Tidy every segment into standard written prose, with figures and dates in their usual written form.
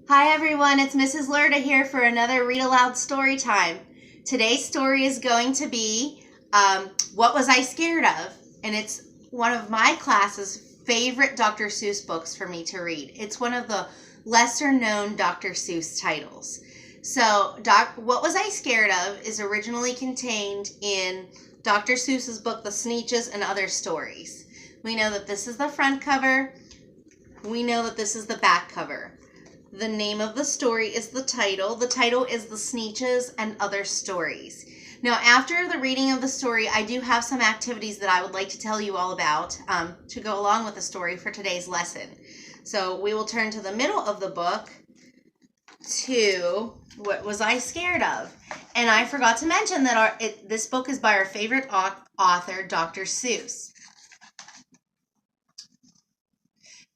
Hi everyone, it's Mrs. Lerda here for another Read Aloud story time. Today's story is going to be What Was I Scared Of? And it's one of my class's favorite Dr. Seuss books for me to read. It's one of the lesser known Dr. Seuss titles. So, What Was I Scared Of is originally contained in Dr. Seuss's book, The Sneetches and Other Stories. We know that this is the front cover. We know that this is the back cover. The name of the story is the title. The title is The Sneetches and Other Stories. Now, after the reading of the story, I do have some activities that I would like to tell you all about to go along with the story for today's lesson. So we will turn to the middle of the book to What Was I Scared Of? And I forgot to mention that this book is by our favorite author, Dr. Seuss.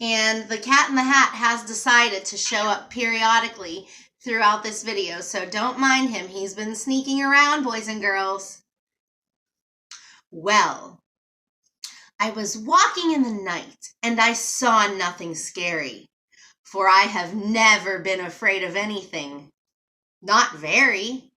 And the Cat in the Hat has decided to show up periodically throughout this video, so don't mind him. He's been sneaking around, boys and girls. Well, I was walking in the night, and I saw nothing scary, for I have never been afraid of anything. Not very.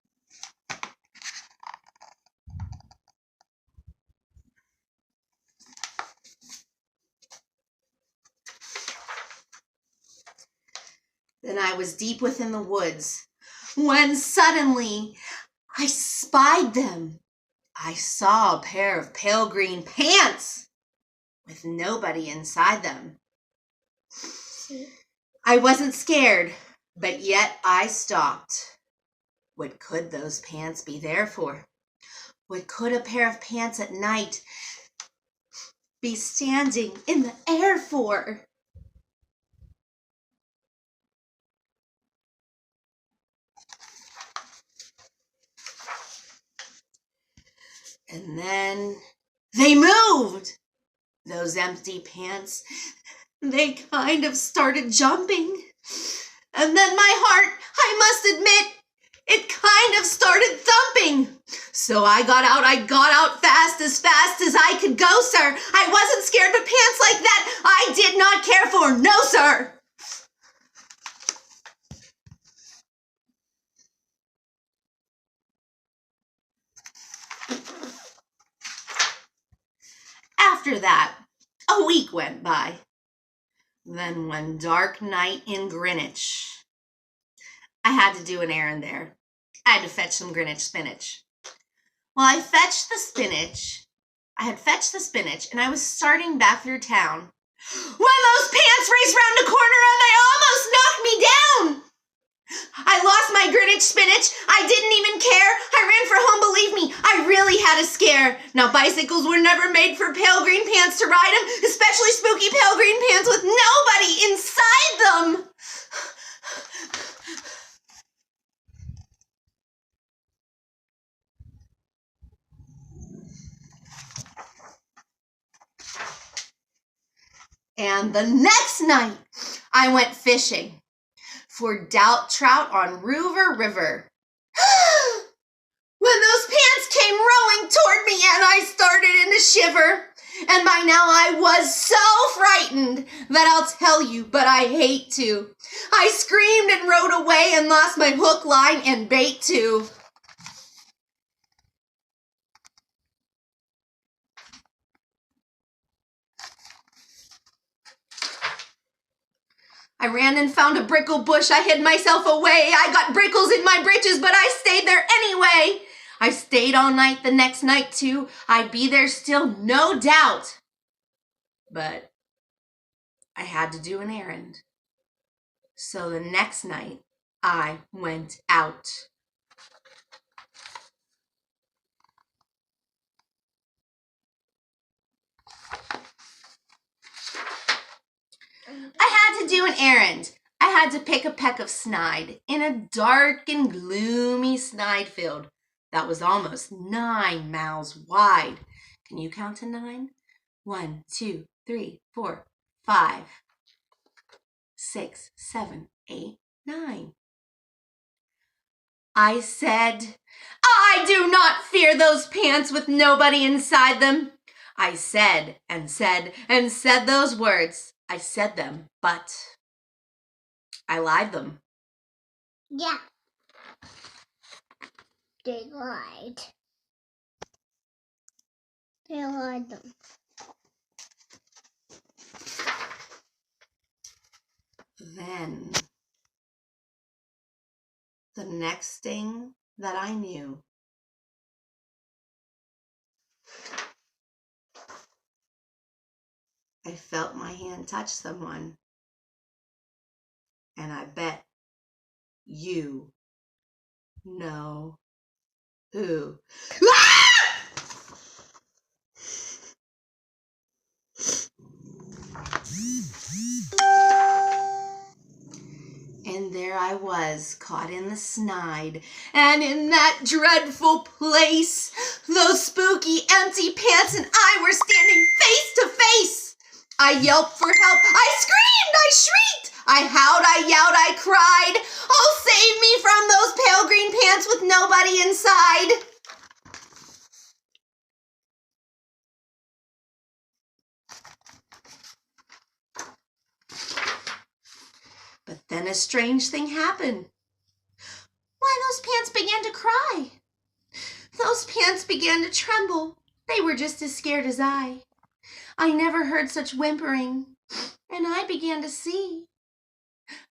Then I was deep within the woods, when suddenly I spied them. I saw a pair of pale green pants with nobody inside them. I wasn't scared, but yet I stopped. What could those pants be there for? What could a pair of pants at night be standing in the air for? And then they moved. Those empty pants, they kind of started jumping. And then my heart, I must admit, it kind of started thumping. So I got out fast as I could go, sir. I wasn't scared, but pants like that I did not care for. No, sir. After that, a week went by. Then one dark night in Greenwich, I had to do an errand there. I had to fetch some Greenwich spinach. Well, I had fetched the spinach, and I was starting back through town when those pants raced round the corner and they almost knocked me down. I lost my Greenwich spinach. I didn't even care. I ran for home, believe me. I really had a scare. Now, bicycles were never made for pale green pants to ride them, especially spooky pale green pants with nobody inside them. And the next night, I went fishing for trout on Ruver River. When those pants came rowing toward me and I started in a shiver. And by now I was so frightened that I'll tell you, but I hate to. I screamed and rowed away and lost my hook, line, and bait too. I ran and found a brickle bush. I hid myself away. I got brickles in my britches, but I stayed there anyway. I stayed all night the next night too. I'd be there still, no doubt. But I had to do an errand. So the next night, I went out. I had to do an errand. I had to pick a peck of snide in a dark and gloomy snide field that was almost 9 miles wide. Can you count to 9? 1, 2, 3, 4, 5, 6, 7, 8, 9. I said, I do not fear those pants with nobody inside them. I said and said and said those words. I said them, but I lied them. Yeah. They lied. They lied them. Then, the next thing that I knew, I felt my hand touch someone, and I bet you know who. And there I was, caught in the snide, and in that dreadful place, those spooky empty pants and I were standing face to face. I yelped for help, I screamed, I shrieked, I howled, I yelled, I cried. Oh, save me from those pale green pants with nobody inside. But then a strange thing happened. Why, those pants began to cry. Those pants began to tremble. They were just as scared as I. I never heard such whimpering, and I began to see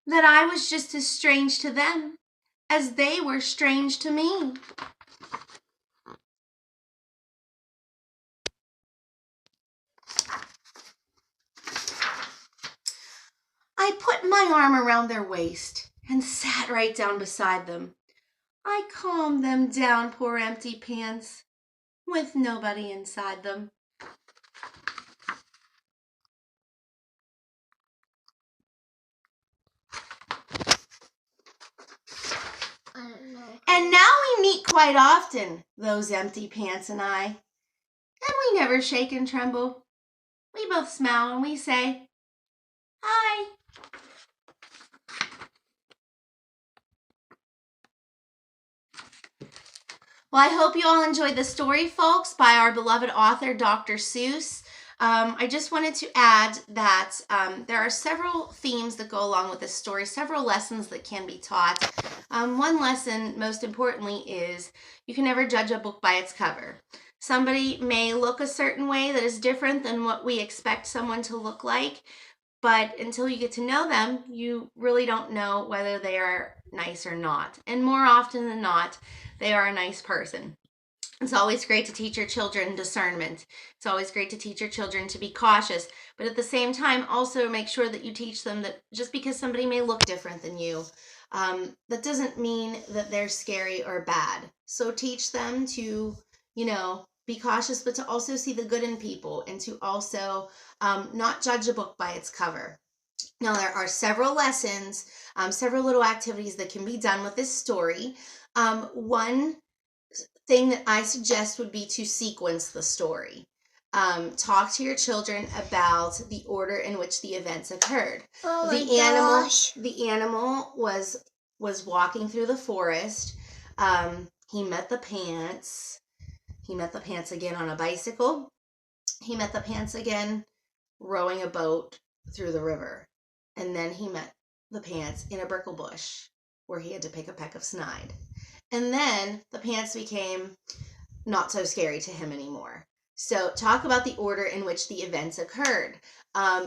that I was just as strange to them as they were strange to me. I put my arm around their waist and sat right down beside them. I calmed them down, poor empty pants, with nobody inside them. And now we meet quite often, those empty pants and I. And we never shake and tremble. We both smile and we say, hi. Well, I hope you all enjoyed the story, folks, by our beloved author, Dr. Seuss. I just wanted to add that there are several themes that go along with this story, several lessons that can be taught. One lesson, most importantly, is you can never judge a book by its cover. Somebody may look a certain way that is different than what we expect someone to look like, but until you get to know them, you really don't know whether they are nice or not. And more often than not, they are a nice person. It's always great to teach your children discernment. It's always great to teach your children to be cautious, but at the same time, also make sure that you teach them that just because somebody may look different than you, that doesn't mean that they're scary or bad. So teach them to, be cautious, but to also see the good in people and to also not judge a book by its cover. Now, there are several lessons, several little activities that can be done with this story. One thing that I suggest would be to sequence the story. Talk to your children about the order in which the events occurred. Oh The animal was walking through the forest. He met the pants. He met the pants again on a bicycle. He met the pants again rowing a boat through the river. And then he met the pants in a brickle bush where he had to pick a peck of snide. And then the pants became not so scary to him anymore. So talk about the order in which the events occurred.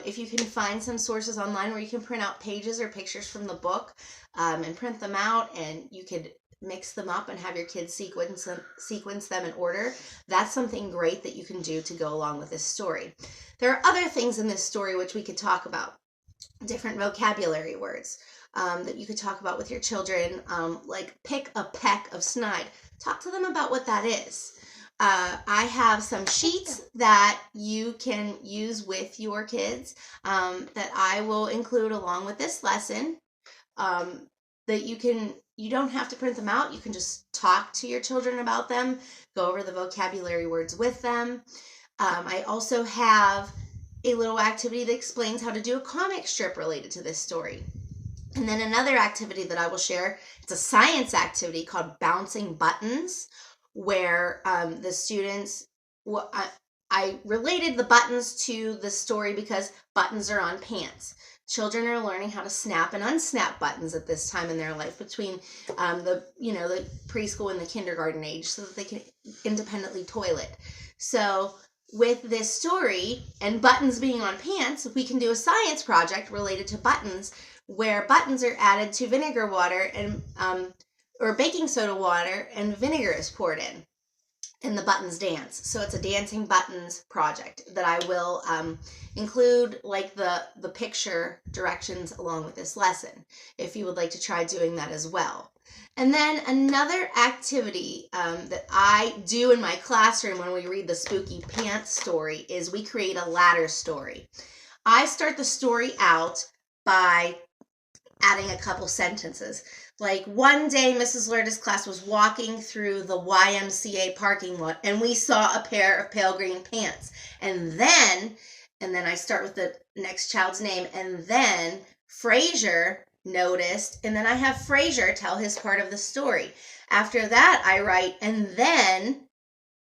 If you can find some sources online where you can print out pages or pictures from the book and print them out, and you could mix them up and have your kids sequence them in order, that's something great that you can do to go along with this story. There are other things in this story which we could talk about. Different vocabulary words that you could talk about with your children, like pick a peck of snide. Talk to them about what that is. I have some sheets that you can use with your kids that I will include along with this lesson, that you don't have to print them out. You can just talk to your children about them, go over the vocabulary words with them. I also have a little activity that explains how to do a comic strip related to this story. And then another activity that I will share, it's a science activity called Bouncing Buttons, where the students, I related the buttons to the story because buttons are on pants. Children are learning how to snap and unsnap buttons at this time in their life between the preschool and the kindergarten age so that they can independently toilet. So with this story and buttons being on pants, we can do a science project related to buttons where buttons are added to vinegar water and or baking soda water and vinegar is poured in. And the buttons dance. So it's a dancing buttons project that I will include like the picture directions along with this lesson if you would like to try doing that as well. And then another activity that I do in my classroom when we read the Spooky Pants story is we create a ladder story. I start the story out by adding a couple sentences. Like one day Mrs. Lerda's class was walking through the YMCA parking lot and we saw a pair of pale green pants. And then I start with the next child's name, and then Fraser noticed, and then I have Fraser tell his part of the story. After that I write, and then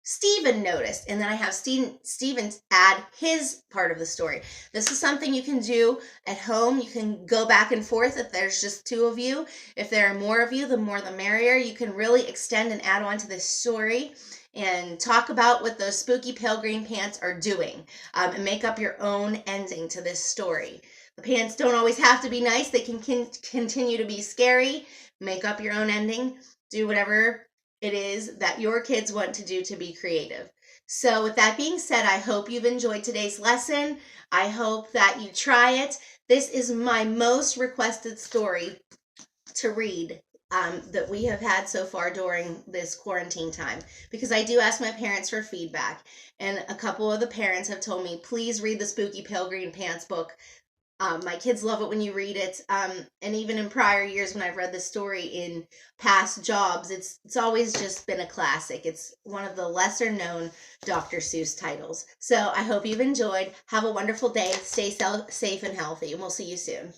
Stephen noticed, and then I have Stephen add his part of the story. This is something you can do at home. You can go back and forth if there's just two of you. If there are more of you, the more the merrier. You can really extend and add on to this story and talk about what those spooky pale green pants are doing and make up your own ending to this story. The pants don't always have to be nice. They can continue to be scary. Make up your own ending. Do whatever it is that your kids want to do to be creative. So with that being said, I hope you've enjoyed today's lesson. I hope that you try it. This is my most requested story to read that we have had so far during this quarantine time, because I do ask my parents for feedback, and a couple of the parents have told me, please read the Spooky Pale Green Pants book. My kids love it when you read it, and even in prior years when I've read the story in past jobs, it's always just been a classic. It's one of the lesser known Dr. Seuss titles. So I hope you've enjoyed. Have a wonderful day. Stay safe and healthy, and we'll see you soon.